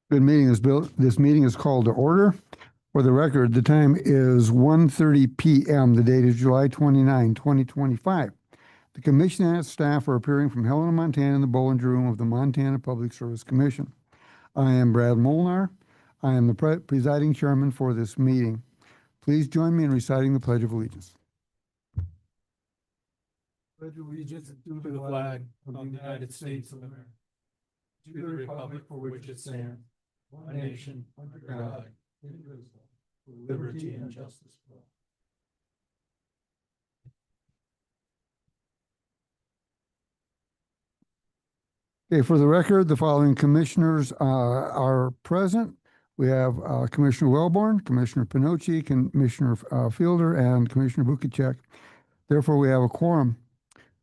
Good meeting is built. This meeting is called to order. For the record, the time is 1:30 p.m. The date is July 29, 2025. The commission and its staff are appearing from Helena, Montana in the Bollinger Room of the Montana Public Service Commission. I am Brad Molnar. I am the presiding chairman for this meeting. Please join me in reciting the Pledge of Allegiance. Pledge allegiance to the flag of the United States of America, to the republic for which it stands, one nation, under God, indivisible, with liberty and justice for all. Okay, for the record, the following commissioners are present. We have Commissioner Wellborn, Commissioner Pinocci, Commissioner Fielder, and Commissioner Bukacek. Therefore, we have a quorum.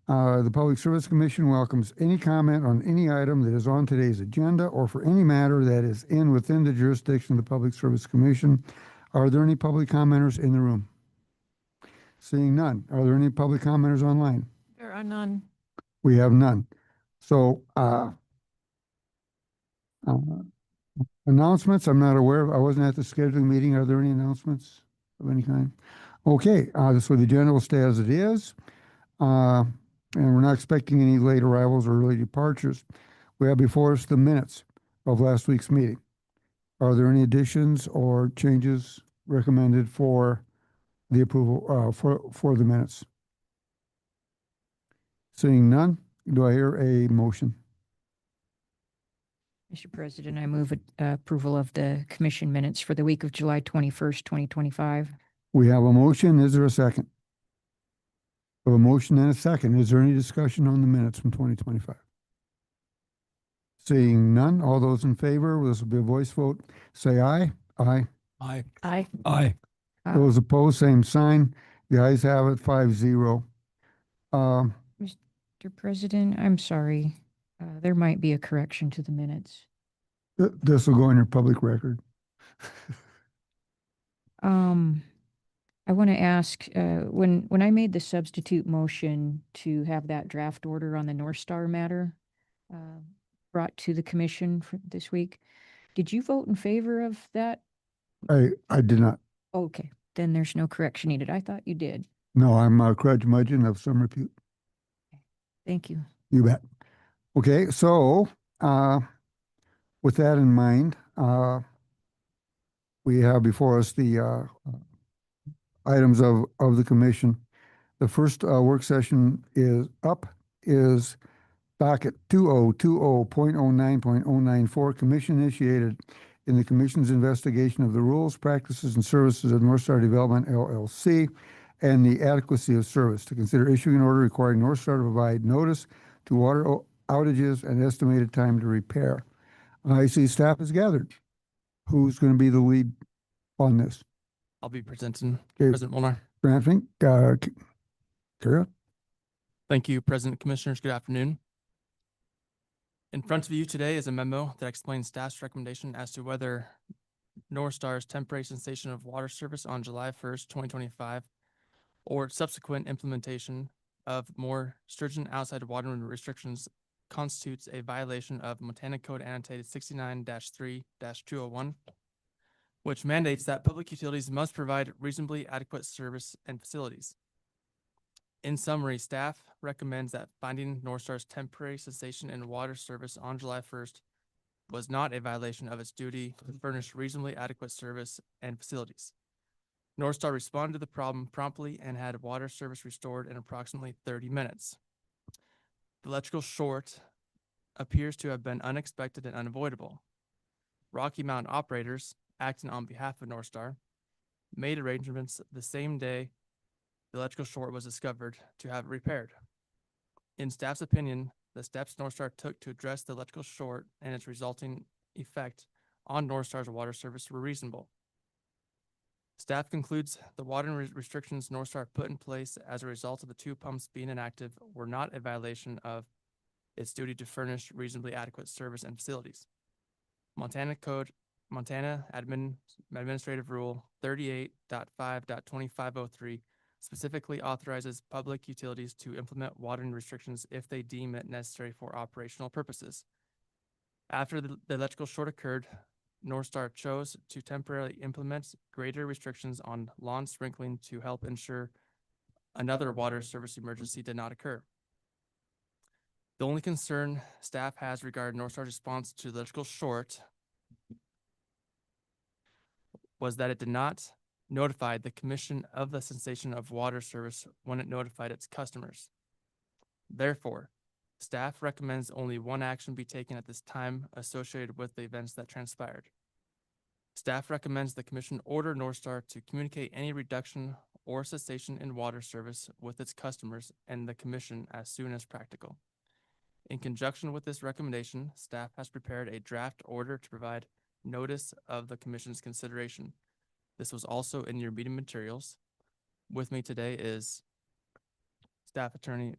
The Public Service Commission welcomes any comment on any item that is on today's agenda or for any matter that is within the jurisdiction of the Public Service Commission. Are there any public commenters in the room? Seeing none. Are there any public commenters online? There are none. We have none. So, announcements, I'm not aware of. I wasn't at the scheduling meeting. Are there any announcements of any kind? Okay, so the agenda will stay as it is. And we're not expecting any late arrivals or early departures. We have before us the minutes of last week's meeting. Are there any additions or changes recommended for the approval for the minutes? Seeing none, do I hear a motion? Mr. President, I move approval of the commission minutes for the week of July 21st, 2025. We have a motion. Is there a second? We have a motion and a second. Is there any discussion on the minutes from 2025? Seeing none, all those in favor, this will be a voice vote, say aye. Aye. Aye. Aye. Aye. Those opposed, same sign. The ayes have it, 5-0. Mr. President, I'm sorry. There might be a correction to the minutes. This will go in your public record. I want to ask, when I made the substitute motion to have that draft order on the North Star matter brought to the commission for this week, did you vote in favor of that? I did not. Okay, then there's no correction needed. I thought you did. No, I'm a curmudgeon of some repute. Thank you. You bet. Okay, so with that in mind, we have before us the items of the commission. The first work session is back at 2020.09.094, commission initiated in the commission's investigation of the rules, practices, and services of North Star Development, LLC, and the adequacy of service to consider issuing an order requiring North Star to provide notice to water outages and estimated time to repair. I see staff is gathered. Who's going to be the lead on this? I'll be presenting, Okay. President Molnar. Grant Fink, carry on. Thank you, President, Commissioners. Good afternoon. In front of you today is a memo that explains staff's recommendation as to whether North Star's temporary cessation of water service on July 1st, 2025, or subsequent implementation of more stringent outside water restrictions constitutes a violation of Montana Code Annotated 69-3-201, which mandates that public utilities must provide reasonably adequate service and facilities. In summary, staff recommends that finding North Star's temporary cessation in water service on July 1st was not a violation of its duty to furnish reasonably adequate service and facilities. North Star responded to the problem promptly and had water service restored in approximately 30 minutes. The electrical short appears to have been unexpected and unavoidable. Rocky Mountain operators, acting on behalf of North Star, made arrangements the same day the electrical short was discovered to have it repaired. In staff's opinion, the steps North Star took to address the electrical short and its resulting effect on North Star's water service were reasonable. Staff concludes the water restrictions North Star put in place as a result of the two pumps being inactive were not a violation of its duty to furnish reasonably adequate service and facilities. Montana Administrative Rule 38.5.2503 specifically authorizes public utilities to implement watering restrictions if they deem it necessary for operational purposes. After the electrical short occurred, North Star chose to temporarily implement greater restrictions on lawn sprinkling to help ensure another water service emergency did not occur. The only concern staff has regarding North Star's response to the electrical short was that it did not notify the commission of the cessation of water service when it notified its customers. Therefore, staff recommends only one action be taken at this time associated with the events that transpired. Staff recommends the commission order North Star to communicate any reduction or cessation in water service with its customers and the commission as soon as practical. In conjunction with this recommendation, staff has prepared a draft order to provide notice of the commission's consideration. This was also in your meeting materials. With me today is staff attorney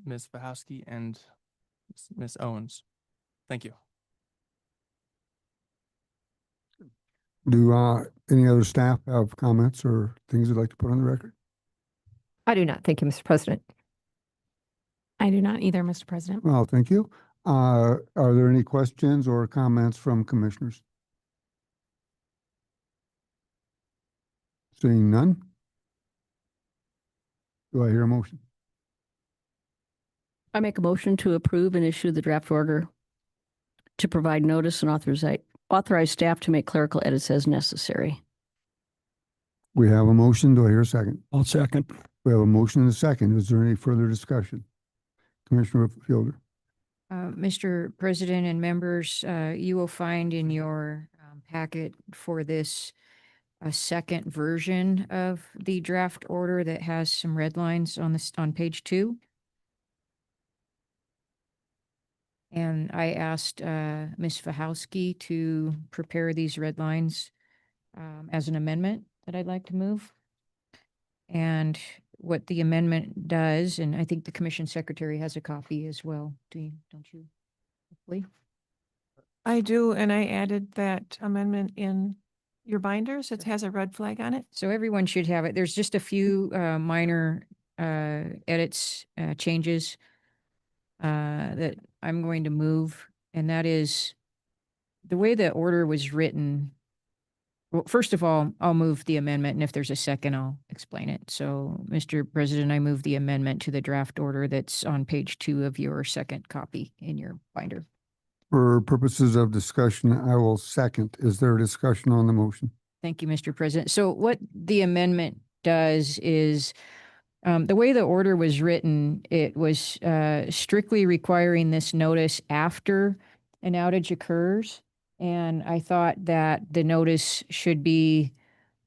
Ms. Fahowski and Ms. Owens. Thank you. Do any other staff have comments or things they'd like to put on the record? I do not. Thank you, Mr. President. I do not either, Mr. President. Well, thank you. Are there any questions or comments from commissioners? Seeing none? Do I hear a motion? I make a motion to approve and issue the draft order to provide notice and authorize staff to make clerical edits as necessary. We have a motion. Do I hear a second? I'll second. We have a motion and a second. Is there any further discussion? Commissioner Fielder. Mr. President and members, you will find in your packet for this a second version of the draft order that has some red lines on on page 2. And I asked Ms. Fahowski to prepare these red lines as an amendment that I'd like to move. And what the amendment does, and I think the commission secretary has a copy as well. Don't you? Hopefully. I do, and I added that amendment in your binders. It has a red flag on it. So everyone should have it. There's just a few minor edits, changes that I'm going to move, and that is the way the order was written. Well, first of all, I'll move the amendment, and if there's a second, I'll explain it. So, Mr. President, I move the amendment to the draft order that's on page 2 of your second copy in your binder. For purposes of discussion, I will second. Is there a discussion on the motion? Thank you, Mr. President. So what the amendment does is the way the order was written, it was strictly requiring this notice after an outage occurs. And I thought that the notice should be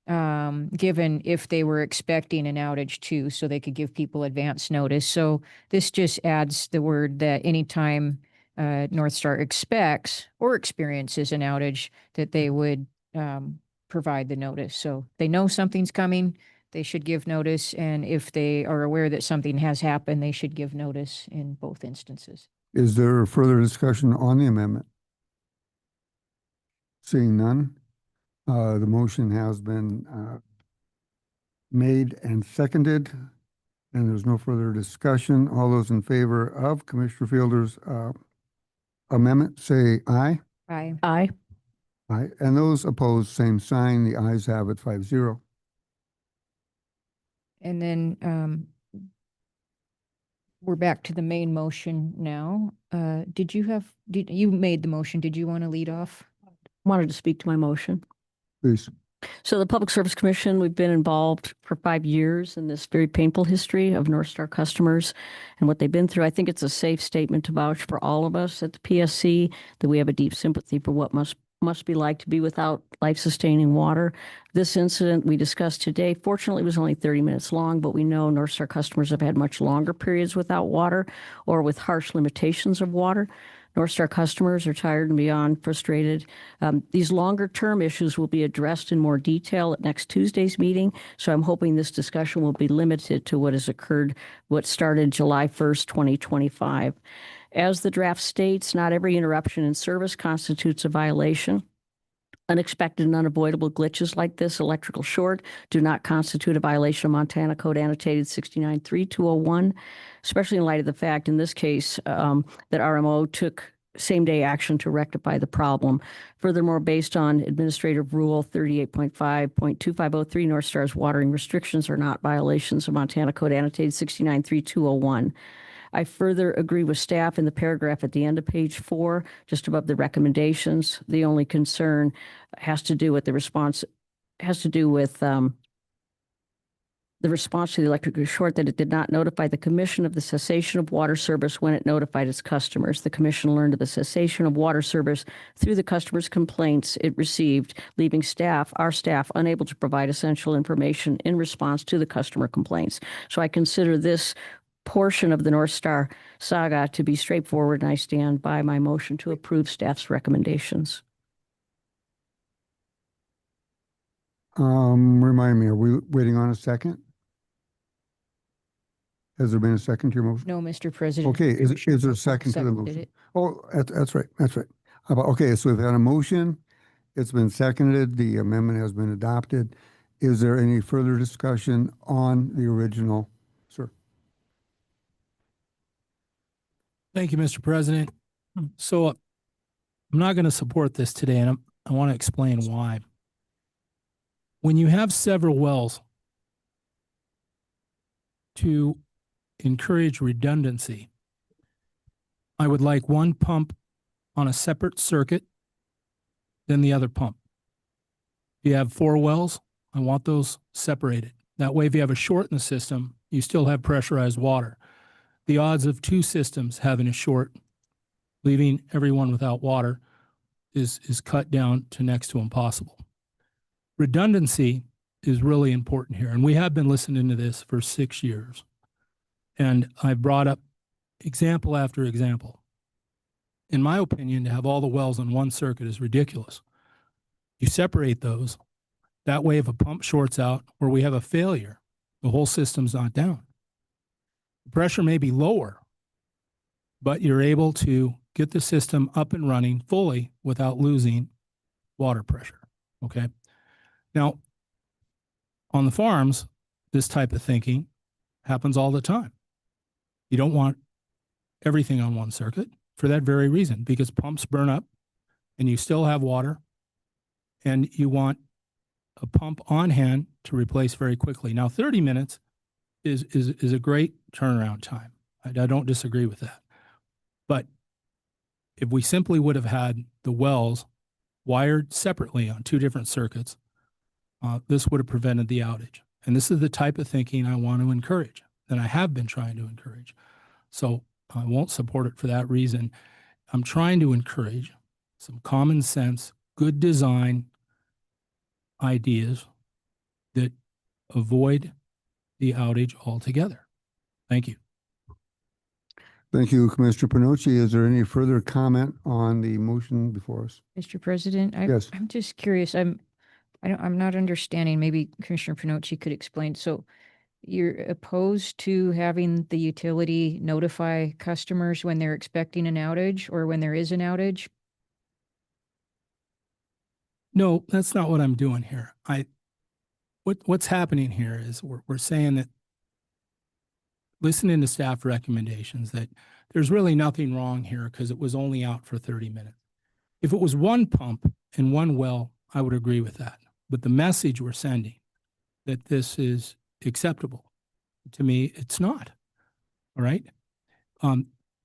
given if they were expecting an outage too, so they could give people advance notice. So this just adds the word that anytime North Star expects or experiences an outage, that they would provide the notice. So they know something's coming, they should give notice. And if they are aware that something has happened, they should give notice in both instances. Is there further discussion on the amendment? Seeing none, the motion has been made and seconded, and there's no further discussion. All those in favor of Commissioner Fielder's amendment, say aye. Aye. Aye. Aye. And those opposed, same sign. The ayes have it 5-0. And then we're back to the main motion now. You made the motion. Did you want to lead off? Wanted to speak to my motion. Please. So the Public Service Commission, we've been involved for 5 years in this very painful history of North Star customers and what they've been through. I think it's a safe statement to vouch for all of us at the PSC that we have a deep sympathy for what must be like to be without life-sustaining water. This incident we discussed today, fortunately, was only 30 minutes long, but we know North Star customers have had much longer periods without water or with harsh limitations of water. North Star customers are tired and beyond frustrated. These longer-term issues will be addressed in more detail at next Tuesday's meeting, so I'm hoping this discussion will be limited to what has occurred, what started July 1st, 2025. As the draft states, not every interruption in service constitutes a violation. Unexpected and unavoidable glitches like this electrical short do not constitute a violation of Montana Code Annotated 69.3201, especially in light of the fact in this case that RMO took same-day action to rectify the problem. Furthermore, based on Administrative Rule 38.5.2503, North Star's watering restrictions are not violations of Montana Code Annotated 69.3201. I further agree with staff in the paragraph at the end of page 4, just above the recommendations. The only concern has to do with the response to the electric short, that it did not notify the commission of the cessation of water service when it notified its customers. The commission learned of the cessation of water service through the customer's complaints it received, leaving our staff unable to provide essential information in response to the customer complaints. So I consider this portion of the North Star saga to be straightforward, and I stand by my motion to approve staff's recommendations. Remind me, are we waiting on a second? Has there been a second to your motion? No, Mr. President. Okay, is there a second to the Seconded motion? it. Oh, that's right, that's right. Okay, so we've had a motion, it's been seconded, the amendment has been adopted. Is there any further discussion on the original? Sir? Thank you, Mr. President. So I'm not going to support this today, and I want to explain why. When you have several wells, to encourage redundancy, I would like one pump on a separate circuit than the other pump. If you have 4 wells, I want those separated. That way, if you have a short in the system, you still have pressurized water. The odds of 2 systems having a short, leaving everyone without water, is cut down to next to impossible. Redundancy is really important here, and we have been listening to this for 6 years. And I've brought up example after example. In my opinion, to have all the wells on one circuit is ridiculous. You separate those. That way, if a pump shorts out or we have a failure, the whole system's not down. The pressure may be lower, but you're able to get the system up and running fully without losing water pressure, okay? Now, on the farms, this type of thinking happens all the time. You don't want everything on one circuit for that very reason, because pumps burn up and you still have water, and you want a pump on hand to replace very quickly. Now, 30 minutes is a great turnaround time. I don't disagree with that. But if we simply would have had the wells wired separately on 2 different circuits, this would have prevented the outage. And this is the type of thinking I want to encourage, and I have been trying to encourage. So I won't support it for that reason. I'm trying to encourage some common sense, good design ideas that avoid the outage altogether. Thank you. Thank you, Commissioner Panucci. Is there any further comment on the motion before us? Mr. President, Yes. I'm just curious. I'm not understanding. Maybe Commissioner Pinocci could explain. So you're opposed to having the utility notify customers when they're expecting an outage or when there is an outage? No, that's not what I'm doing here. What's happening here is we're saying that, listening to staff recommendations, that there's really nothing wrong here because it was only out for 30 minutes. If it was one pump and one well, I would agree with that. But the message we're sending that this is acceptable, to me, it's not. All right.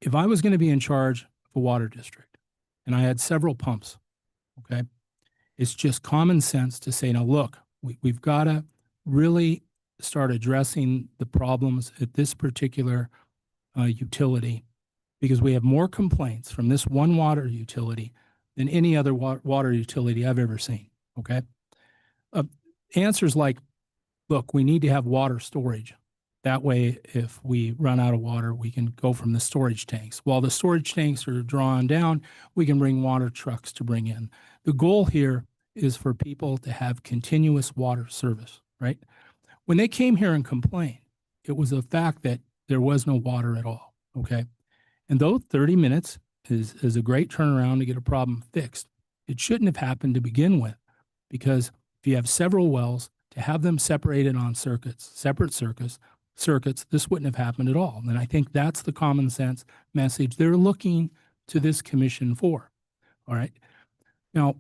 If I was going to be in charge of a water district and I had several pumps, okay, it's just common sense to say, now look, we've got to really start addressing the problems at this particular utility, because we have more complaints from this one water utility than any other water utility I've ever seen, okay? Answers like, look, we need to have water storage. That way, if we run out of water, we can go from the storage tanks. While the storage tanks are drawn down, we can bring water trucks to bring in. The goal here is for people to have continuous water service, right? When they came here and complained, it was the fact that there was no water at all, okay? And though 30 minutes is a great turnaround to get a problem fixed, it shouldn't have happened to begin with, because if you have several wells, to have them separated on separate circuits, this wouldn't have happened at all. And I think that's the common sense message they're looking to this commission for. All right. Now,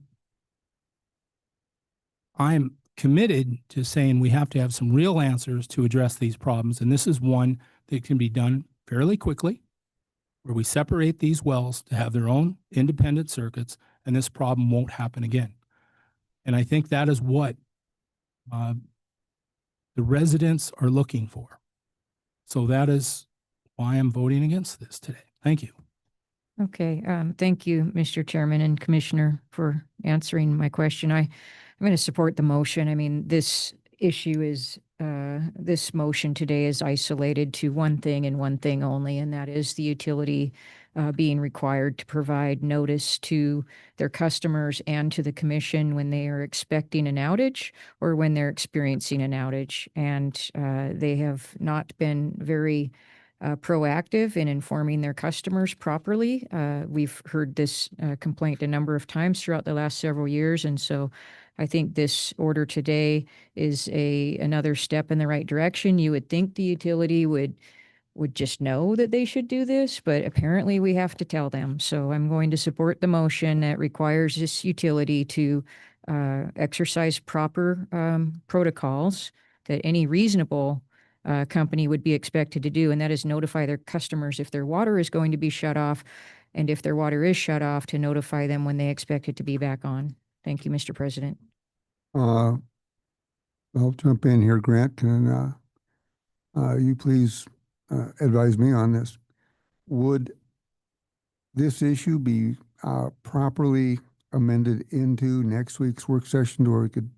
I'm committed to saying we have to have some real answers to address these problems. And this is one that can be done fairly quickly, where we separate these wells to have their own independent circuits, and this problem won't happen again. And I think that is what the residents are looking for. So that is why I'm voting against this today. Thank you. Okay, thank you, Mr. Chairman and Commissioner, for answering my question. I'm going to support the motion. I mean, this issue is, this motion today is isolated to one thing and one thing only, and that is the utility being required to provide notice to their customers and to the commission when they are expecting an outage or when they're experiencing an outage. And they have not been very proactive in informing their customers properly. We've heard this complaint a number of times throughout the last several years. And so I think this order today is another step in the right direction. You would think the utility would just know that they should do this, but apparently we have to tell them. So I'm going to support the motion that requires this utility to exercise proper protocols that any reasonable company would be expected to do, and that is notify their customers if their water is going to be shut off, and if their water is shut off, to notify them when they expect it to be back on. Thank you, Mr. President. I'll jump in here, Grant. Can you please advise me on this? Would this issue be properly amended into next week's work session, where we could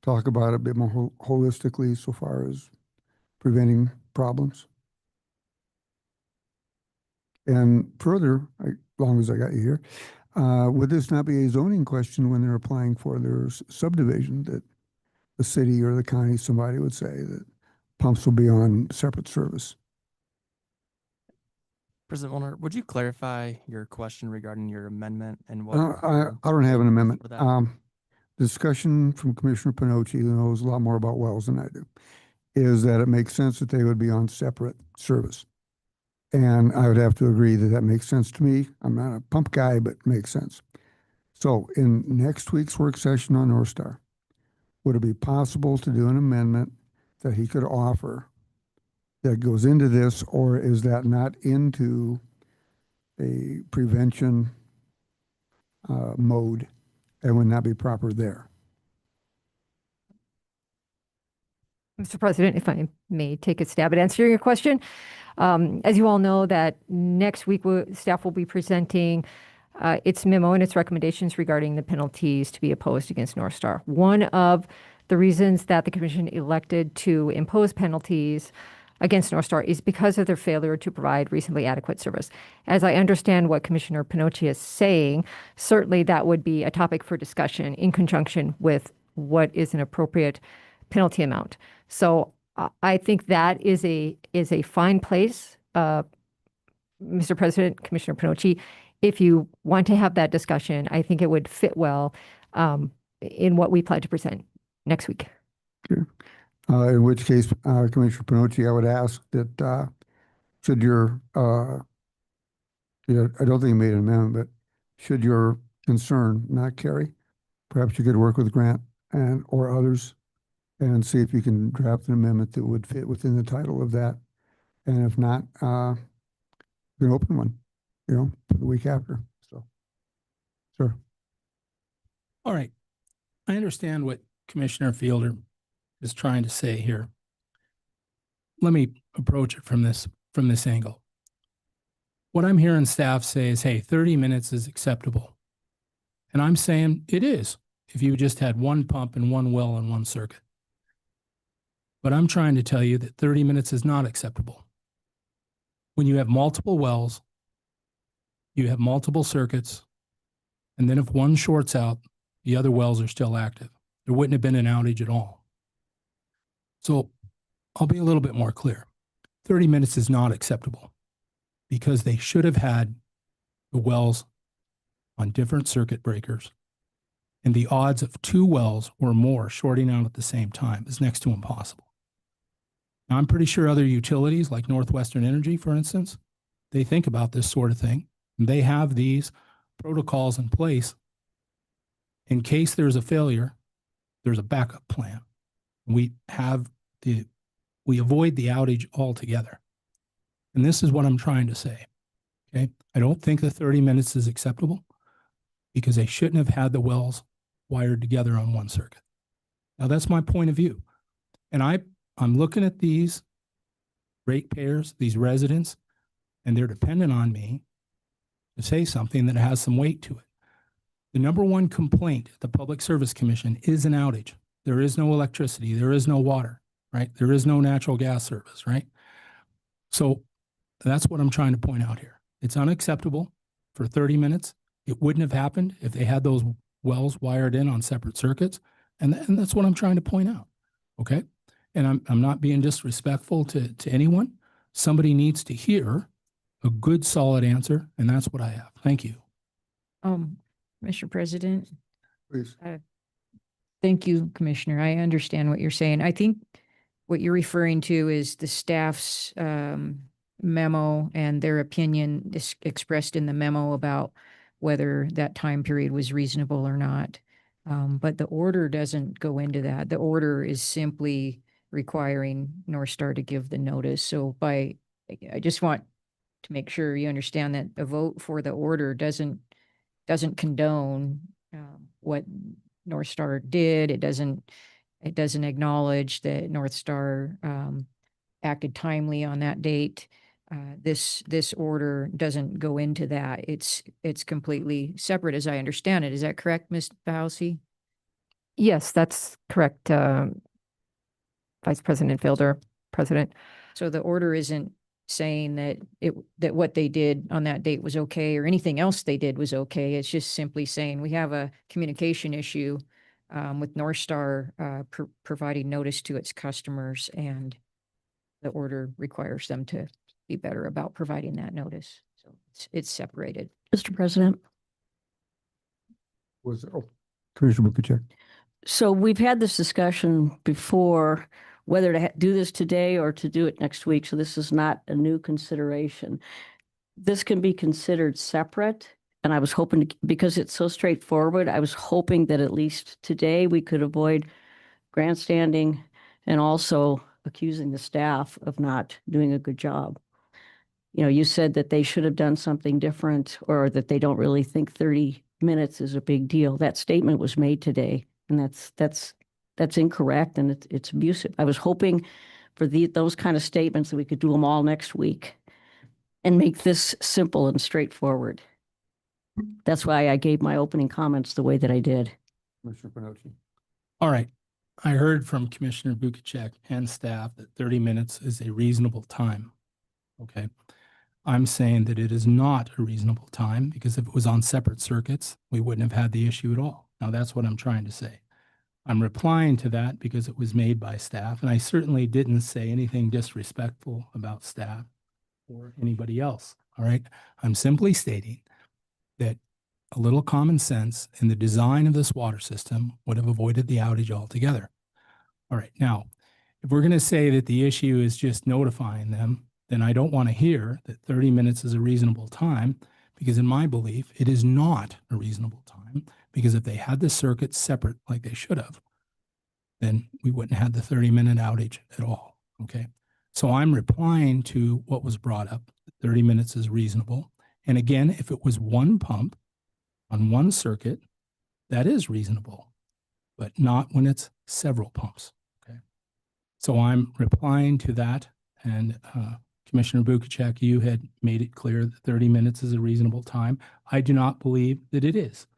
talk about it a bit more holistically so far as preventing problems? And further, as long as I got you here, would this not be a zoning question when they're applying for their subdivision, that the city or the county, somebody would say that pumps will be on separate service? President Wilner, would you clarify your question regarding your amendment and what? I don't have an amendment. For that? Discussion from Commissioner Pinocci, who knows a lot more about wells than I do, is that it makes sense that they would be on separate service. And I would have to agree that that makes sense to me. I'm not a pump guy, but it makes sense. So in next week's work session on North Star, would it be possible to do an amendment that he could offer that goes into this, or is that not into a prevention mode and would not be proper there? Mr. President, if I may take a stab at answering your question. As you all know, that next week staff will be presenting its memo and its recommendations regarding the penalties to be imposed against North Star. One of the reasons that the commission elected to impose penalties against North Star is because of their failure to provide reasonably adequate service. As I understand what Commissioner Pinocci is saying, certainly that would be a topic for discussion in conjunction with what is an appropriate penalty amount. So I think that is a fine place, Mr. President, Commissioner Pinocci. If you want to have that discussion, I think it would fit well in what we plan to present next week. Okay. In which case, Commissioner Pinocci, I would ask that should your, I don't think you made an amendment, but should your concern not carry, perhaps you could work with Grant or others and see if you can draft an amendment that would fit within the title of that. And if not, you can open one, for the week after. So, sure. All right. I understand what Commissioner Fielder is trying to say here. Let me approach it from this angle. What I'm hearing staff say is, hey, 30 minutes is acceptable. And I'm saying it is if you just had one pump and one well and one circuit. But I'm trying to tell you that 30 minutes is not acceptable. When you have multiple wells, you have multiple circuits, and then if one shorts out, the other wells are still active. There wouldn't have been an outage at all. So I'll be a little bit more clear. 30 minutes is not acceptable because they should have had the wells on different circuit breakers, and the odds of two wells or more shorting out at the same time is next to impossible. Now, I'm pretty sure other utilities like Northwestern Energy, for instance, they think about this sort of thing, They have these protocols in place. In case there's a failure, there's a backup plan. We avoid the outage altogether. And this is what I'm trying to say. Okay. I don't think the 30 minutes is acceptable because they shouldn't have had the wells wired together on one circuit. Now that's my point of view. And I'm looking at these ratepayers, these residents, and they're dependent on me to say something that has some weight to it. The number one complaint at the Public Service Commission is an outage. There is no electricity. There is no water, right? There is no natural gas service, right? So that's what I'm trying to point out here. It's unacceptable for 30 minutes. It wouldn't have happened if they had those wells wired in on separate circuits. And that's what I'm trying to point out. Okay. And I'm not being disrespectful to anyone. Somebody needs to hear a good, solid answer. And that's what I have. Thank you. Mr. President, Please. thank you, Commissioner. I understand what you're saying. I think what you're referring to is the staff's memo and their opinion expressed in the memo about whether that time period was reasonable or not. But the order doesn't go into that. The order is simply requiring North Star to give the notice. So I just want to make sure you understand that a vote for the order doesn't condone what North Star did. It doesn't acknowledge that North Star acted timely on that date. This order doesn't go into that. It's completely separate, as I understand it. Is that correct, Ms. Bowsey? Yes, that's correct, Vice President Fielder, President. So the order isn't saying that what they did on that date was okay or anything else they did was okay. It's just simply saying we have a communication issue with North Star providing notice to its customers, and the order requires them to be better about providing that notice. So it's separated. Mr. President. Commissioner Bukichek. So we've had this discussion before, whether to do this today or to do it next week. So this is not a new consideration. This can be considered separate. And I was hoping to, because it's so straightforward, I was hoping that at least today we could avoid grandstanding and also accusing the staff of not doing a good job. You know, you said that they should have done something different, or that they don't really think 30 minutes is a big deal. That statement was made today, and that's incorrect, and it's abusive. I was hoping for those kind of statements that we could do them all next week and make this simple and straightforward. That's why I gave my opening comments the way that I did. Commissioner Pinocci. All right. I heard from Commissioner Bukichek and staff that 30 minutes is a reasonable time. Okay. I'm saying that it is not a reasonable time, because if it was on separate circuits, we wouldn't have had the issue at all. Now that's what I'm trying to say. I'm replying to that because it was made by staff, and I certainly didn't say anything disrespectful about staff or anybody else. All right. I'm simply stating that a little common sense in the design of this water system would have avoided the outage altogether. All right. Now, if we're going to say that the issue is just notifying them, then I don't want to hear that 30 minutes is a reasonable time, because in my belief, it is not a reasonable time, because if they had the circuit separate like they should have, then we wouldn't have had the 30-minute outage at all. Okay. So I'm replying to what was brought up. 30 minutes is reasonable. And again, if it was one pump on one circuit, that is reasonable, but not when it's several pumps. Okay. So I'm replying to that. And Commissioner Bukichek, you had made it clear that 30 minutes is a reasonable time. I do not believe that it is.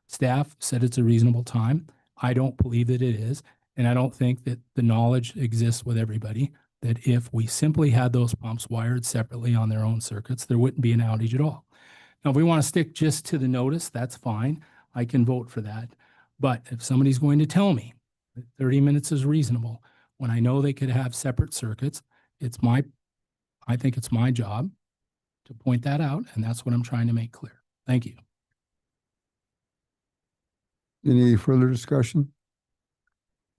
Staff said it's a reasonable time. I don't believe that it is. And I don't think that the knowledge exists with everybody that if we simply had those pumps wired separately on their own circuits, there wouldn't be an outage at all. Now, if we want to stick just to the notice, that's fine. I can vote for that. But if somebody's going to tell me that 30 minutes is reasonable, when I know they could have separate circuits, I think it's my job to point that out, and that's what I'm trying to make clear. Thank you. Any further discussion?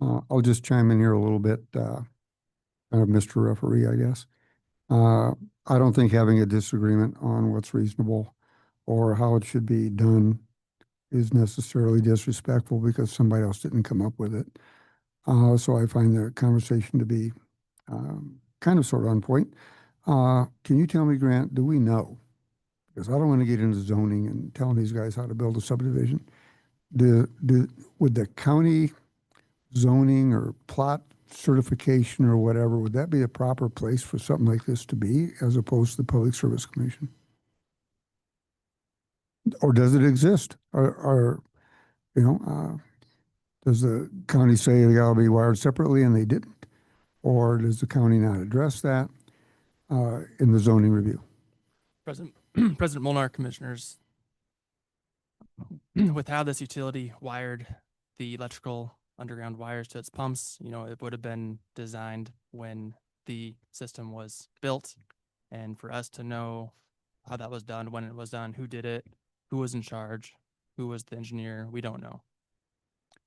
I'll just chime in here a little bit, Mr. Referee, I guess. I don't think having a disagreement on what's reasonable or how it should be done is necessarily disrespectful because somebody else didn't come up with it. So I find the conversation to be kind of sort of on point. Can you tell me, Grant, do we know? Because I don't want to get into zoning and telling these guys how to build a subdivision. Would the county zoning or plot certification or whatever, would that be a proper place for something like this to be as opposed to the Public Service Commission? Or does it exist? Or does the county say they gotta be wired separately and they didn't? Or does the county not address that in the zoning review? President, President Molnar, Commissioners, with how this utility wired the electrical underground wires to its pumps, it would have been designed when the system was built. And for us to know how that was done, when it was done, who did it, who was in charge, who was the engineer, we don't know.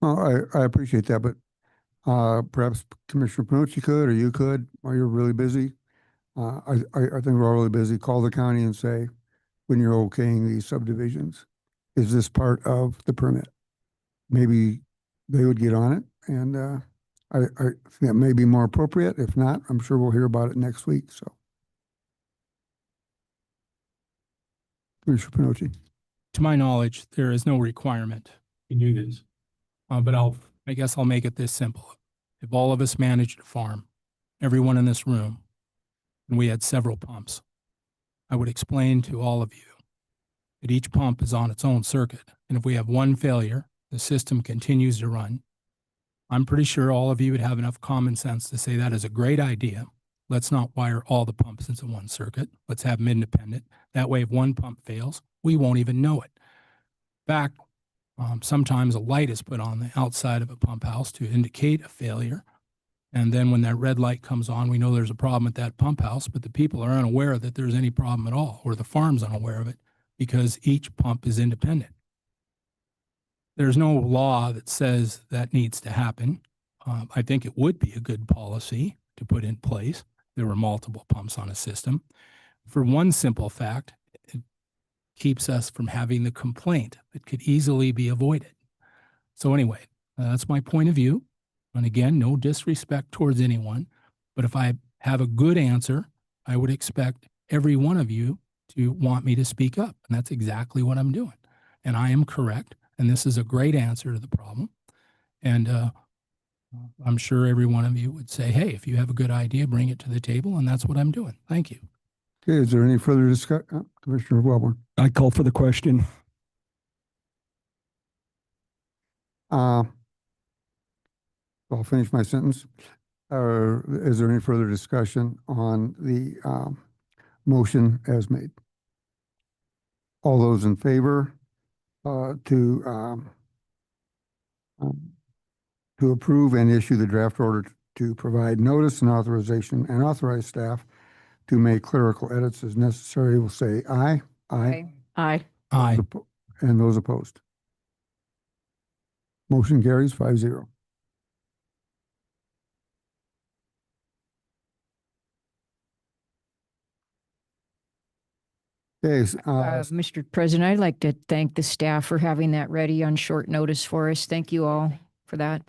Well, I appreciate that, but perhaps Commissioner Panucci could, or you could, while you're really busy. I think we're all really busy. Call the county and say, when you're okaying these subdivisions, is this part of the permit? Maybe they would get on it, and I think that may be more appropriate. If not, I'm sure we'll hear about it next week. So, Commissioner Panucci. To my knowledge, there is no requirement to do this. But I guess I'll make it this simple. If all of us managed a farm, everyone in this room, and we had several pumps, I would explain to all of you that each pump is on its own circuit. And if we have one failure, the system continues to run. I'm pretty sure all of you would have enough common sense to say that is a great idea. Let's not wire all the pumps into one circuit. Let's have them independent. That way, if one pump fails, we won't even know it. In fact, sometimes a light is put on the outside of a pump house to indicate a failure. And then when that red light comes on, we know there's a problem at that pump house, but the people are unaware that there's any problem at all, or the farm's unaware of it because each pump is independent. There's no law that says that needs to happen. I think it would be a good policy to put in place. There were multiple pumps on a system. For one simple fact, it keeps us from having the complaint that could easily be avoided. So anyway, that's my point of view. And again, no disrespect towards anyone, but if I have a good answer, I would expect every one of you to want me to speak up. And that's exactly what I'm doing. And I am correct. And this is a great answer to the problem. And I'm sure every one of you would say, hey, if you have a good idea, bring it to the table. And that's what I'm doing. Thank you. Okay, is there any further discussion? Commissioner Wellborn. I call for the question. I'll finish my sentence. Is there any further discussion on the motion as made? All those in favor to approve and issue the draft order to provide notice and authorization and authorize staff to make clerical edits as necessary will say aye. Aye. Aye. Aye. And those opposed? Motion carries 5-0. Okay, Mr. President, I'd like to thank the staff for having that ready on short notice for us. Thank you all for that.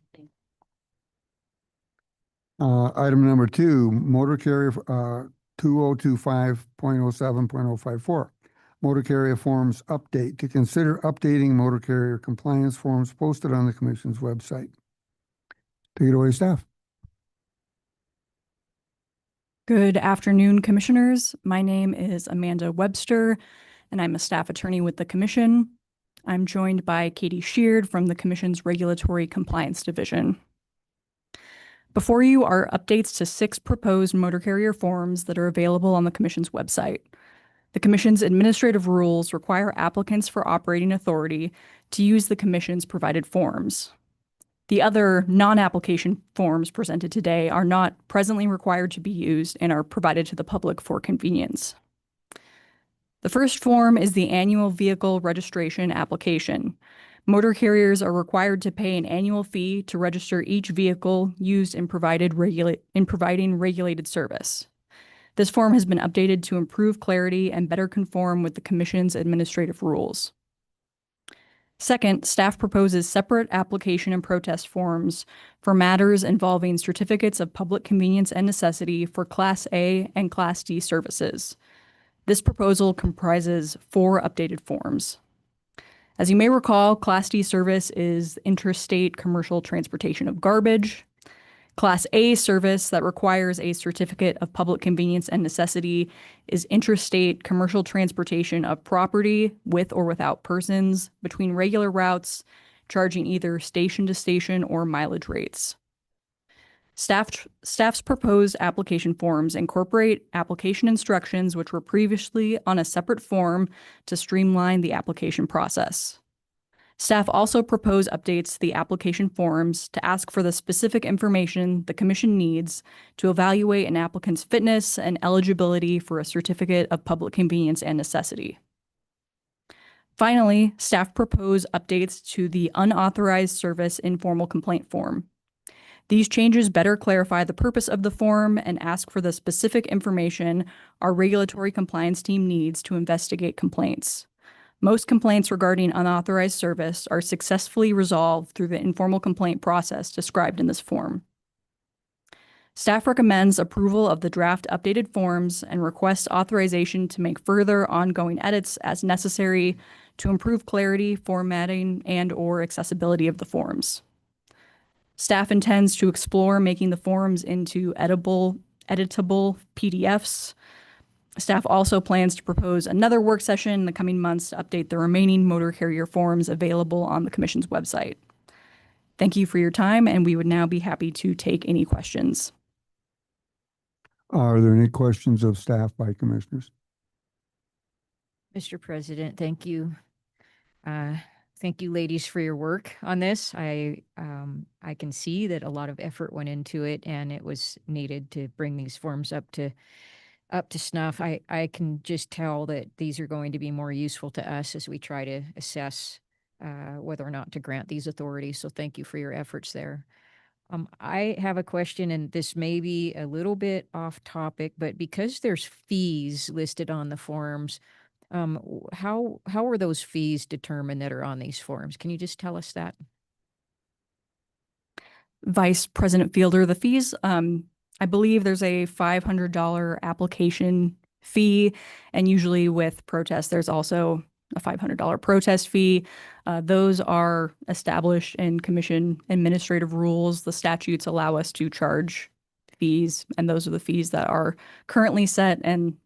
item number 2, motor carrier 2025.07.054. Motor carrier forms update. To consider updating motor carrier compliance forms posted on the Commission's website. Take it away, staff. Good afternoon, Commissioners. My name is Amanda Webster, and I'm a staff attorney with the Commission. I'm joined by Katie Sheard from the Commission's Regulatory Compliance Division. Before you are updates to 6 proposed motor carrier forms that are available on the Commission's website. The Commission's administrative rules require applicants for operating authority to use the Commission's provided forms. The other non-application forms presented today are not presently required to be used and are provided to the public for convenience. The first form is the annual vehicle registration application. Motor carriers are required to pay an annual fee to register each vehicle used in providing regulated service. This form has been updated to improve clarity and better conform with the Commission's administrative rules. Second, staff proposes separate application and protest forms for matters involving certificates of public convenience and necessity for Class A and Class D services. This proposal comprises 4 updated forms. As you may recall, Class D service is interstate commercial transportation of garbage. Class A service that requires a certificate of public convenience and necessity is interstate commercial transportation of property with or without persons between regular routes, charging either station to station or mileage rates. Staff's proposed application forms incorporate application instructions which were previously on a separate form to streamline the application process. Staff also propose updates to the application forms to ask for the specific information the Commission needs to evaluate an applicant's fitness and eligibility for a certificate of public convenience and necessity. Finally, staff propose updates to the unauthorized service informal complaint form. These changes better clarify the purpose of the form and ask for the specific information our regulatory compliance team needs to investigate complaints. Most complaints regarding unauthorized service are successfully resolved through the informal complaint process described in this form. Staff recommends approval of the draft updated forms and requests authorization to make further ongoing edits as necessary to improve clarity, formatting, and/or accessibility of the forms. Staff intends to explore making the forms into editable PDFs. Staff also plans to propose another work session in the coming months to update the remaining motor carrier forms available on the Commission's website. Thank you for your time, and we would now be happy to take any questions. Are there any questions of staff by commissioners? Mr. President, thank you. Thank you, ladies, for your work on this. I can see that a lot of effort went into it, and it was needed to bring these forms up to snuff. I can just tell that these are going to be more useful to us as we try to assess whether or not to grant these authorities. So thank you for your efforts there. I have a question, and this may be a little bit off topic, but because there's fees listed on the forms, how are those fees determined that are on these forms? Can you just tell us that? Vice President Fielder, the fees, I believe there's a $500 application fee, and usually with protest, there's also a $500 protest fee. Those are established in Commission administrative rules. The statutes allow us to charge fees, and those are the fees that are currently set. And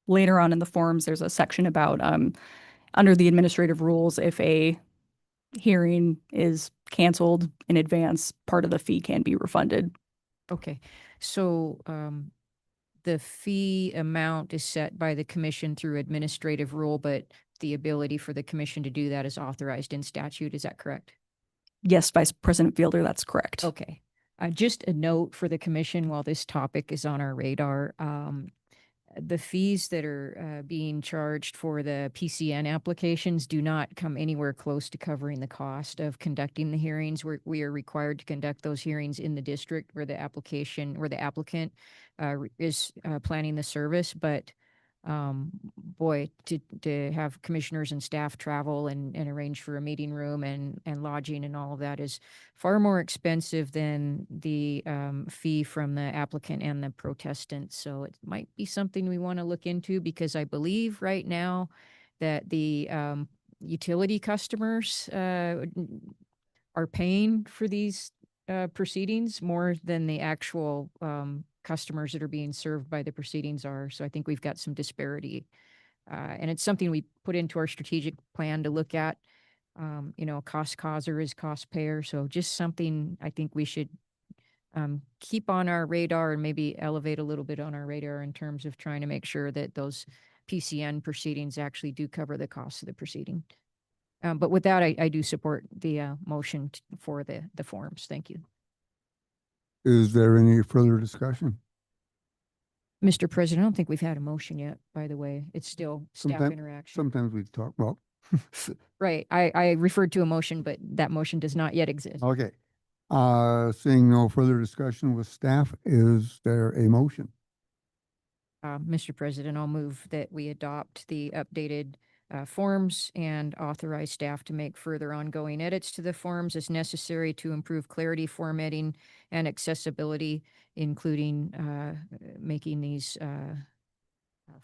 later on in the forms, there's a section about under the administrative rules, if a hearing is canceled in advance, part of the fee can be refunded. Okay, so the fee amount is set by the commission through administrative rule, but the ability for the commission to do that is authorized in statute. Is that correct? Yes, Vice President Fielder, that's correct. Okay. Just a note for the commission while this topic is on our radar. The fees that are being charged for the PCN applications do not come anywhere close to covering the cost of conducting the hearings. We are required to conduct those hearings in the district where the applicant is planning the service. But boy, to have commissioners and staff travel and arrange for a meeting room and lodging and all of that is far more expensive than the fee from the applicant and the protestant. So it might be something we want to look into, because I believe right now that the utility customers are paying for these proceedings more than the actual customers that are being served by the proceedings are. So I think we've got some disparity. And it's something we put into our strategic plan to look at. Cost causer is cost payer. So just something I think we should keep on our radar and maybe elevate a little bit on our radar in terms of trying to make sure that those PCN proceedings actually do cover the cost of the proceeding. But with that, I do support the motion for the forms. Thank you. Is there any further discussion? Mr. President, I don't think we've had a motion yet, by the way. It's still staff interaction. Sometimes we talk, well. Right. I referred to a motion, but that motion does not yet exist. Okay. Seeing no further discussion with staff, is there a motion? Mr. President, I'll move that we adopt the updated forms and authorize staff to make further ongoing edits to the forms as necessary to improve clarity, formatting, and accessibility, including making these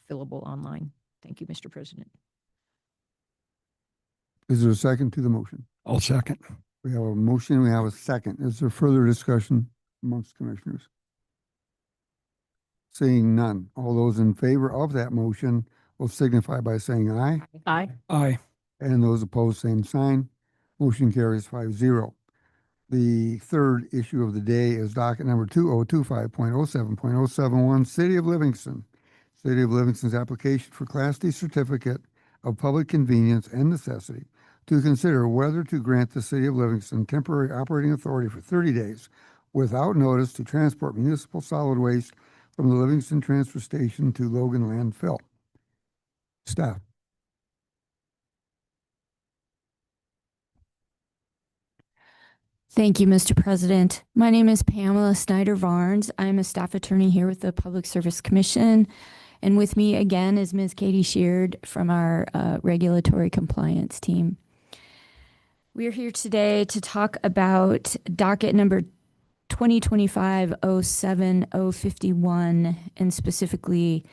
fillable online. Thank you, Mr. President. Is there a second to the motion? I'll second. We have a motion, we have a second. Is there further discussion amongst commissioners? Seeing none. All those in favor of that motion will signify by saying aye. Aye. Aye. And those opposed, same sign. Motion carries 5-0. The third issue of the day is docket number 2025.07.071, City of Livingston. City of Livingston's application for Class D certificate of public convenience and necessity to consider whether to grant the City of Livingston temporary operating authority for 30 days without notice to transport municipal solid waste from the Livingston Transfer Station to Logan Landfill. Staff. Thank you, Mr. President. My name is Pamela Snyder-Varnes. I'm a staff attorney here with the Public Service Commission. And with me again is Ms. Katie Sheard from our regulatory compliance team. We are here today to talk about docket number 2025-07051, and specifically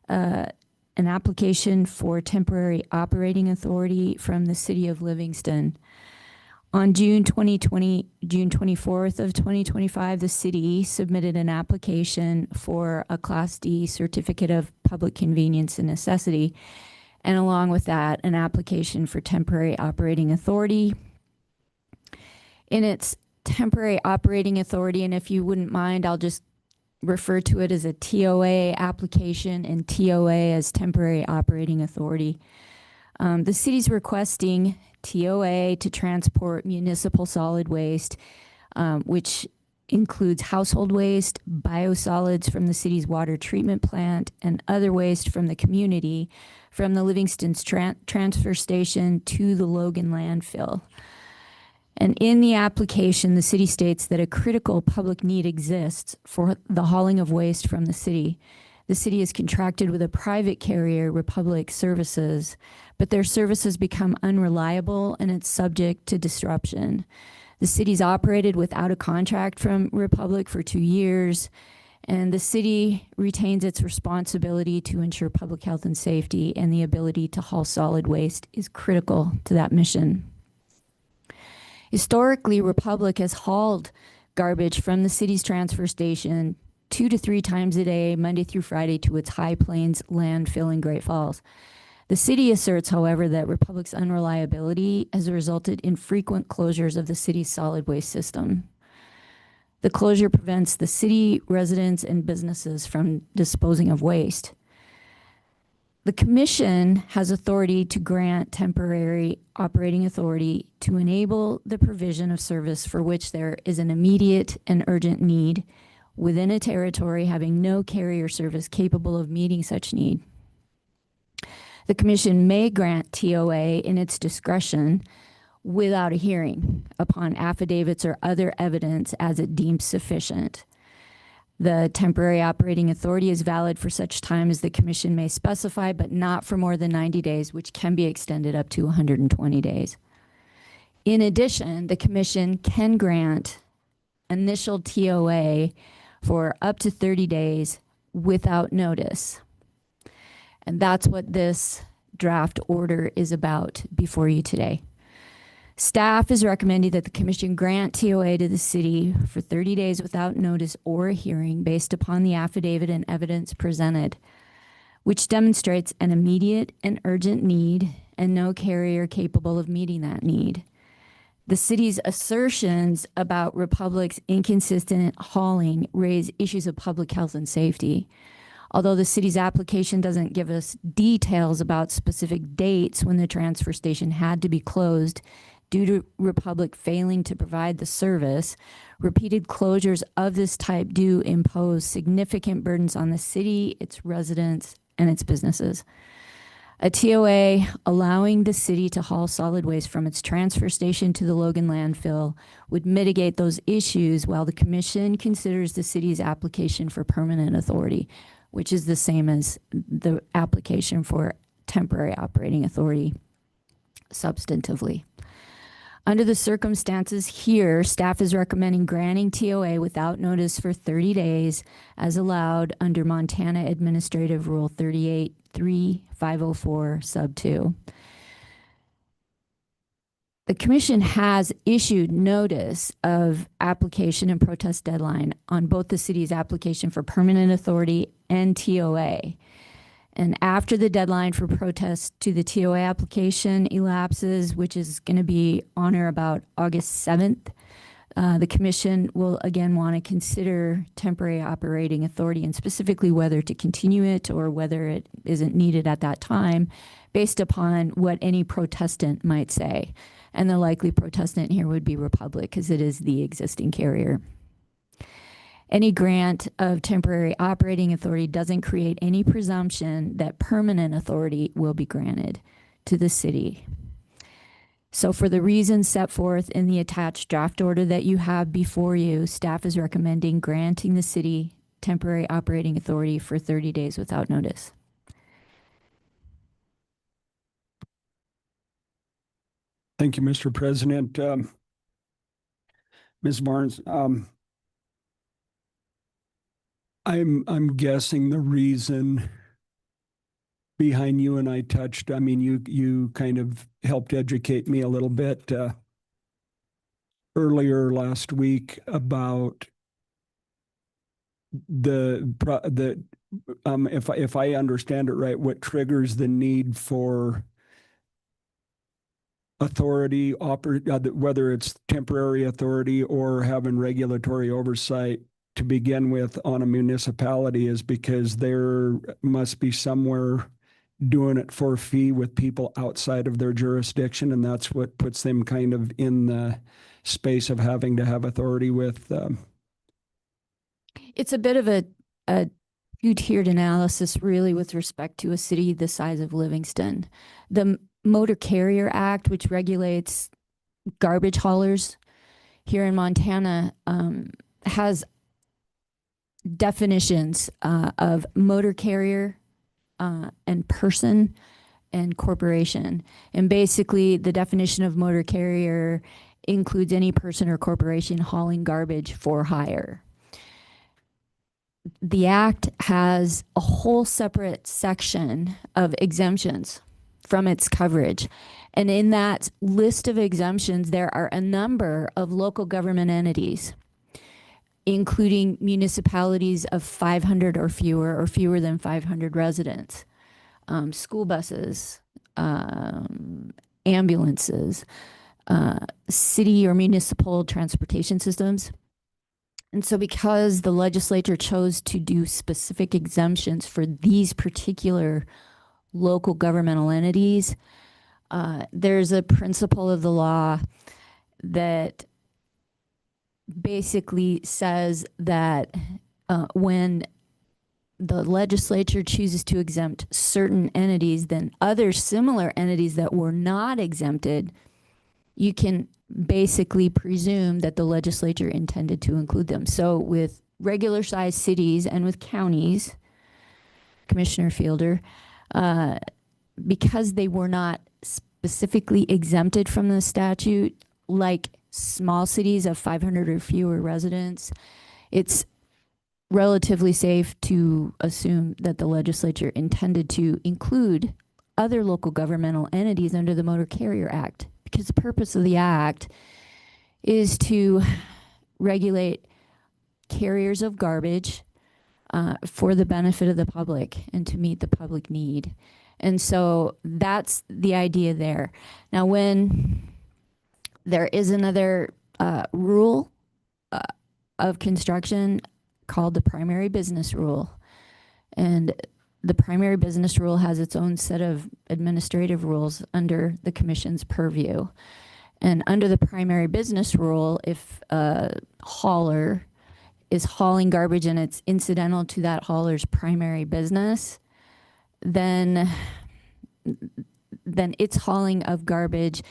an application for temporary operating authority from the City of Livingston. On June 24th of 2025, the city submitted an application for a Class D certificate of public convenience and necessity, and along with that, an application for temporary operating authority. In its temporary operating authority, and if you wouldn't mind, I'll just refer to it as a TOA application and TOA as temporary operating authority. The city's requesting TOA to transport municipal solid waste, which includes household waste, biosolids from the city's water treatment plant, and other waste from the community from the Livingston's transfer station to the Logan landfill. And in the application, the city states that a critical public need exists for the hauling of waste from the city. The city is contracted with a private carrier, Republic Services, but their services become unreliable and it's subject to disruption. The city's operated without a contract from Republic for 2 years, and the city retains its responsibility to ensure public health and safety, and the ability to haul solid waste is critical to that mission. Historically, Republic has hauled garbage from the city's transfer station 2 to 3 times a day, Monday through Friday, to its High Plains landfill in Great Falls. The city asserts, however, that Republic's unreliability has resulted in frequent closures of the city's solid waste system. The closure prevents the city residents and businesses from disposing of waste. The commission has authority to grant temporary operating authority to enable the provision of service for which there is an immediate and urgent need within a territory having no carrier service capable of meeting such need. The commission may grant TOA in its discretion without a hearing upon affidavits or other evidence as it deems sufficient. The temporary operating authority is valid for such time as the commission may specify, but not for more than 90 days, which can be extended up to 120 days. In addition, the commission can grant initial TOA for up to 30 days without notice. And that's what this draft order is about before you today. Staff is recommending that the commission grant TOA to the city for 30 days without notice or a hearing based upon the affidavit and evidence presented, which demonstrates an immediate and urgent need and no carrier capable of meeting that need. The city's assertions about Republic's inconsistent hauling raise issues of public health and safety. Although the city's application doesn't give us details about specific dates when the transfer station had to be closed due to Republic failing to provide the service, repeated closures of this type do impose significant burdens on the city, its residents, and its businesses. A TOA allowing the city to haul solid waste from its transfer station to the Logan landfill would mitigate those issues while the commission considers the city's application for permanent authority, which is the same as the application for temporary operating authority substantively. Under the circumstances here, staff is recommending granting TOA without notice for 30 days as allowed under Montana Administrative Rule 38.3.504 sub 2. The commission has issued notice of application and protest deadline on both the city's application for permanent authority and TOA. And after the deadline for protest to the TOA application elapses, which is going to be on or about August 7th, the commission will again want to consider temporary operating authority and specifically whether to continue it or whether it isn't needed at that time based upon what any protestant might say. And the likely protestant here would be Republic because it is the existing carrier. Any grant of temporary operating authority doesn't create any presumption that permanent authority will be granted to the city. So for the reasons set forth in the attached draft order that you have before you, staff is recommending granting the city temporary operating authority for 30 days without notice. Thank you, Mr. President. Ms. Barnes, I'm guessing the reason behind you and I touched, I mean, you kind of helped educate me a little bit earlier last week about if I understand it right, what triggers the need for authority, whether it's temporary authority or having regulatory oversight to begin with on a municipality is because there must be somewhere doing it for a fee with people outside of their jurisdiction. And that's what puts them kind of in the space of having to have authority with. It's a bit of a two-tiered analysis really with respect to a city the size of Livingston. The Motor Carrier Act, which regulates garbage haulers here in Montana, has definitions of motor carrier and person and corporation. And basically the definition of motor carrier includes any person or corporation hauling garbage for hire. The Act has a whole separate section of exemptions from its coverage. And in that list of exemptions, there are a number of local government entities, including municipalities of 500 or fewer than 500 residents, school buses, ambulances, city or municipal transportation systems. And so because the legislature chose to do specific exemptions for these particular local governmental entities, there's a principle of the law that basically says that when the legislature chooses to exempt certain entities, then other similar entities that were not exempted, you can basically presume that the legislature intended to include them. So with regular sized cities and with counties, Commissioner Fielder, because they were not specifically exempted from the statute, like small cities of 500 or fewer residents, it's relatively safe to assume that the legislature intended to include other local governmental entities under the Motor Carrier Act, because the purpose of the Act is to regulate carriers of garbage for the benefit of the public and to meet the public need. And so that's the idea there. Now, when there is another rule of construction called the primary business rule, and the primary business rule has its own set of administrative rules under the commission's purview. And under the primary business rule, if a hauler is hauling garbage and it's incidental to that hauler's primary business, then its hauling of garbage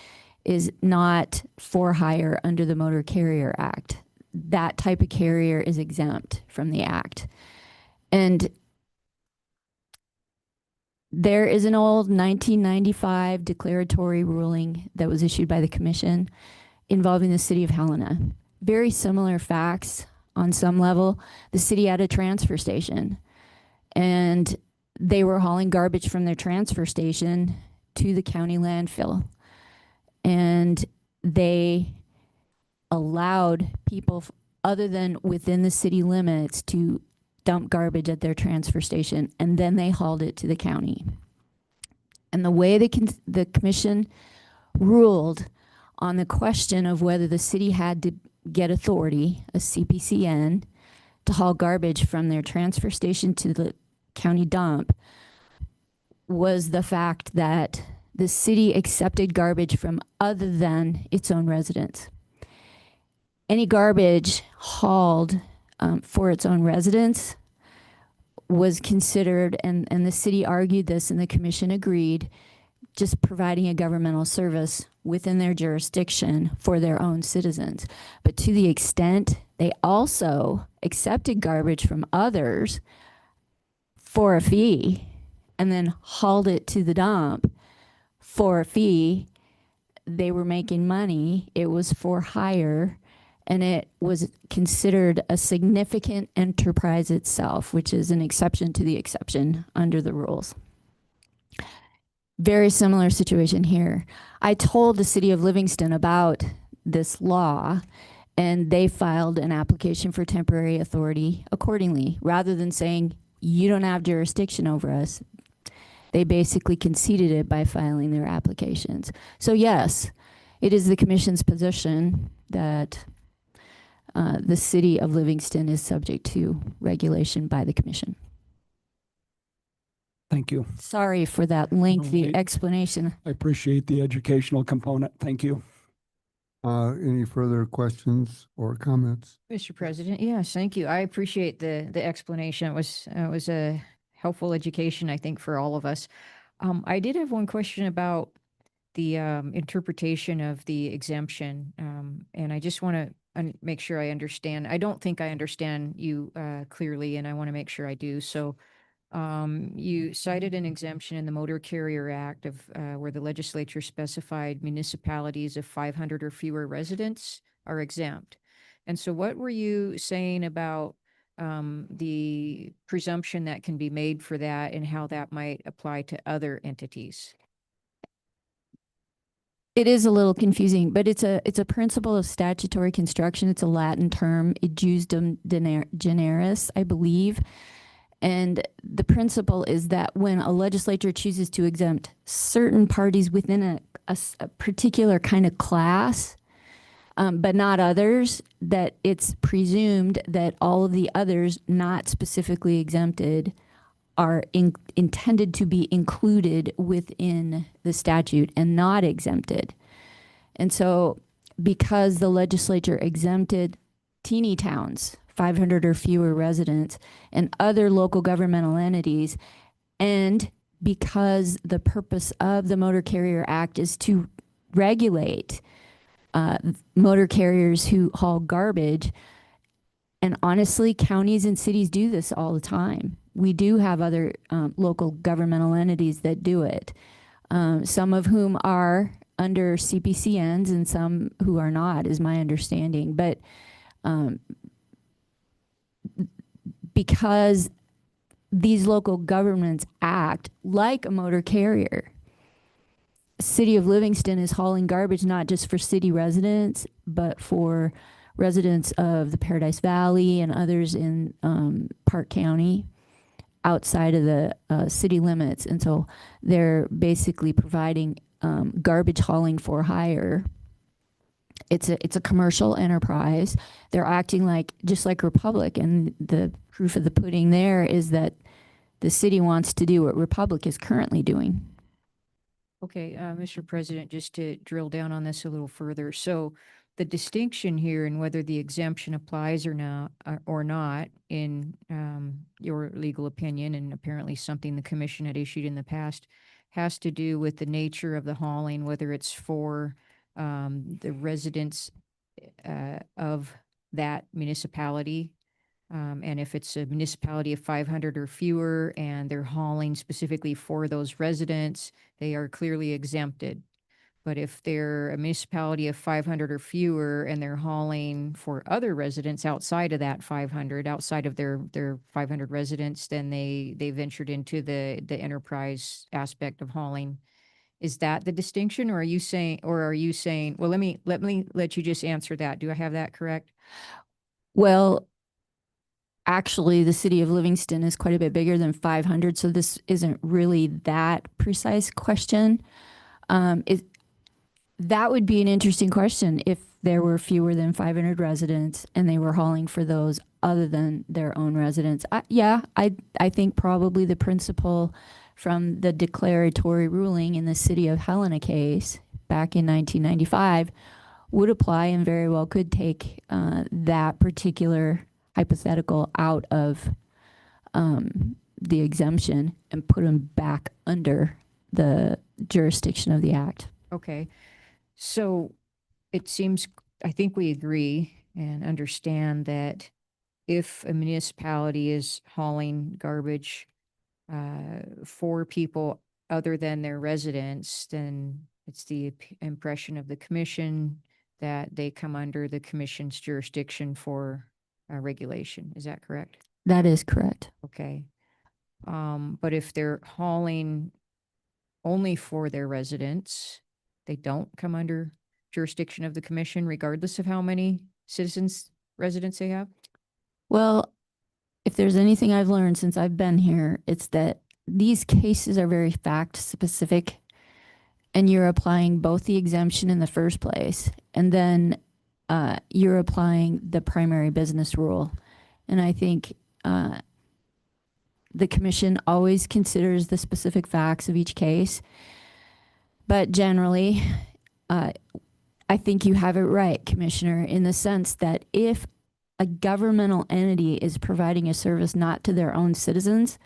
is not for hire under the Motor Carrier Act. That type of carrier is exempt from the Act. And There is an old 1995 declaratory ruling that was issued by the commission involving the city of Helena. Very similar facts on some level. The city had a transfer station and they were hauling garbage from their transfer station to the county landfill. And they allowed people other than within the city limits to dump garbage at their transfer station, and then they hauled it to the county. And the way the commission ruled on the question of whether the city had to get authority, a CPCN, to haul garbage from their transfer station to the county dump was the fact that the city accepted garbage from other than its own residents. Any garbage hauled for its own residents was considered, and the city argued this and the commission agreed, just providing a governmental service within their jurisdiction for their own citizens. But to the extent they also accepted garbage from others for a fee and then hauled it to the dump for a fee, they were making money. It was for hire, and it was considered a significant enterprise itself, which is an exception to the exception under the rules. Very similar situation here. I told the city of Livingston about this law, and they filed an application for temporary authority accordingly. Rather than saying, you don't have jurisdiction over us, they basically conceded it by filing their applications. So yes, it is the commission's position that the city of Livingston is subject to regulation by the commission. Thank you. Sorry for that lengthy explanation. I appreciate the educational component. Thank you. Any further questions or comments? Mr. President, yes, thank you. I appreciate the explanation. It was a helpful education, I think, for all of us. I did have one question about the interpretation of the exemption, and I just want to make sure I understand. I don't think I understand you clearly, and I want to make sure I do. So you cited an exemption in the Motor Carrier Act of where the legislature specified municipalities of 500 or fewer residents are exempt. And so what were you saying about the presumption that can be made for that and how that might apply to other entities? It is a little confusing, but it's a principle of statutory construction. It's a Latin term, ejusdem generis, I believe. And the principle is that when a legislature chooses to exempt certain parties within a particular kind of class, but not others, that it's presumed that all of the others not specifically exempted are intended to be included within the statute and not exempted. And so because the legislature exempted teeny towns, 500 or fewer residents, and other local governmental entities, and because the purpose of the Motor Carrier Act is to regulate motor carriers who haul garbage, and honestly, counties and cities do this all the time. We do have other local governmental entities that do it, some of whom are under CPCNs and some who are not, is my understanding. But because these local governments act like a motor carrier, City of Livingston is hauling garbage not just for city residents, but for residents of the Paradise Valley and others in Park County outside of the city limits. And so they're basically providing garbage hauling for hire. It's a commercial enterprise. They're acting just like Republic, and the proof of the pudding there is that the city wants to do what Republic is currently doing. Okay, Mr. President, just to drill down on this a little further. So the distinction here in whether the exemption applies or not in your legal opinion, and apparently something the commission had issued in the past, has to do with the nature of the hauling, whether it's for the residents of that municipality And if it's a municipality of 500 or fewer and they're hauling specifically for those residents, they are clearly exempted. But if they're a municipality of 500 or fewer and they're hauling for other residents outside of that 500, outside of their 500 residents, then they ventured into the enterprise aspect of hauling. Is that the distinction, or are you saying, well, let you just answer that. Do I have that correct? Well, actually, the city of Livingston is quite a bit bigger than 500, so this isn't really that precise question. That would be an interesting question if there were fewer than 500 residents and they were hauling for those other than their own residents. I think probably the principle from the declaratory ruling in the city of Helena case back in 1995 would apply and very well could take that particular hypothetical out of the exemption and put them back under the jurisdiction of the act. Okay. So it seems, I think we agree and understand that if a municipality is hauling garbage for people other than their residents, then it's the impression of the commission that they come under the commission's jurisdiction for regulation. Is that correct? That is correct. Okay. But if they're hauling only for their residents, they don't come under jurisdiction of the commission, regardless of how many residents they have? Well, if there's anything I've learned since I've been here, it's that these cases are very fact specific and you're applying both the exemption in the first place and then you're applying the primary business rule. And I think the commission always considers the specific facts of each case. But generally, I think you have it right, Commissioner, in the sense that if a governmental entity is providing a service not to their own citizens,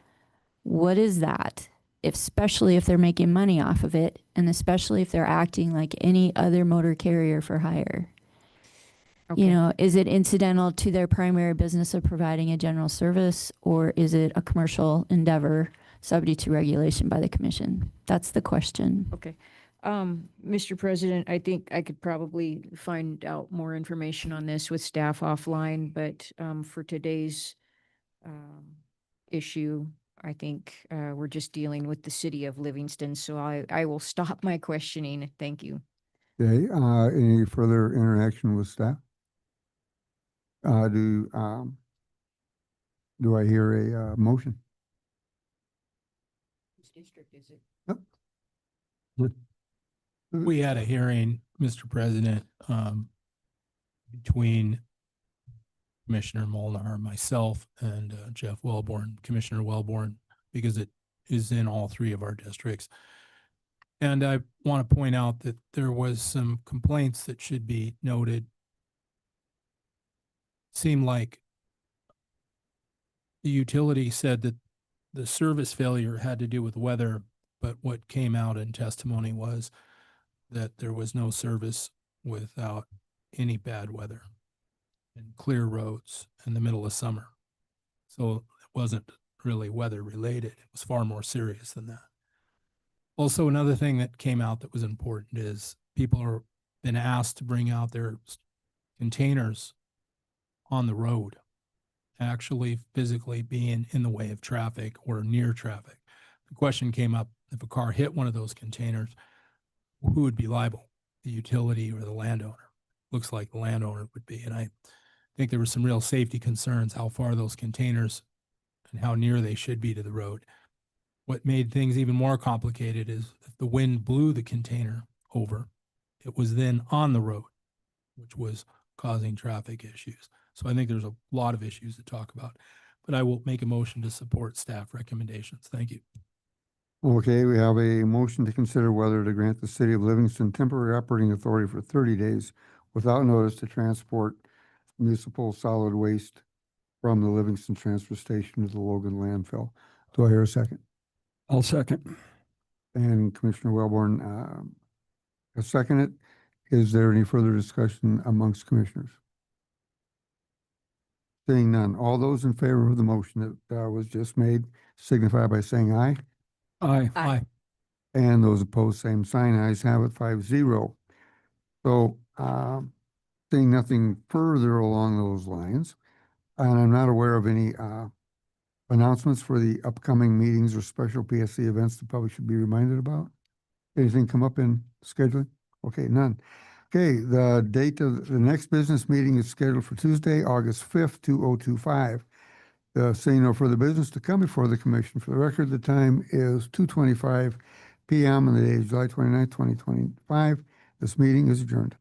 what is that? Especially if they're making money off of it, and especially if they're acting like any other motor carrier for hire. Okay. You know, is it incidental to their primary business of providing a general service, or is it a commercial endeavor subject to regulation by the commission? That's the question. Okay. Mr. President, I think I could probably find out more information on this with staff offline, but for today's issue, I think we're just dealing with the city of Livingston, so I will stop my questioning. Thank you. Okay, any further interaction with staff? Do I hear a motion? Whose district is it? We had a hearing, Mr. President, between Commissioner Molnar, myself, and Jeff Wellborn, Commissioner Wellborn, because it is in all three of our districts. And I want to point out that there was some complaints that should be noted. Seemed like the utility said that the service failure had to do with weather, but what came out in testimony was that there was no service without any bad weather and clear roads in the middle of summer. So it wasn't really weather related. It was far more serious than that. Also, another thing that came out that was important is people are been asked to bring out their containers on the road, actually physically being in the way of traffic or near traffic. The question came up, if a car hit one of those containers, who would be liable, the utility or the landowner? Looks like the landowner would be. And I think there were some real safety concerns, how far those containers and how near they should be to the road. What made things even more complicated is if the wind blew the container over, it was then on the road, which was causing traffic issues. So I think there's a lot of issues to talk about, but I will make a motion to support staff recommendations. Thank you. Okay, we have a motion to consider whether to grant the city of Livingston temporary operating authority for 30 days without notice to transport municipal solid waste from the Livingston transfer station to the Logan landfill. Do I hear a second? I'll second. And Commissioner Wellborn has seconded. Is there any further discussion amongst commissioners? Seeing none. All those in favor of the motion that was just made signify by saying aye. Aye. Aye. And those opposed, same sign. Ayes have it 5-0. So, seeing nothing further along those lines, and I'm not aware of any announcements for the upcoming meetings or special PSC events the public should be reminded about. Anything come up in scheduling? Okay, none. Okay, the date of the next business meeting is scheduled for Tuesday, August 5th, 2025. Seeing no further business to come before the commission. For the record, the time is 2:25 p.m. on the day of July 29th, 2025. This meeting is adjourned.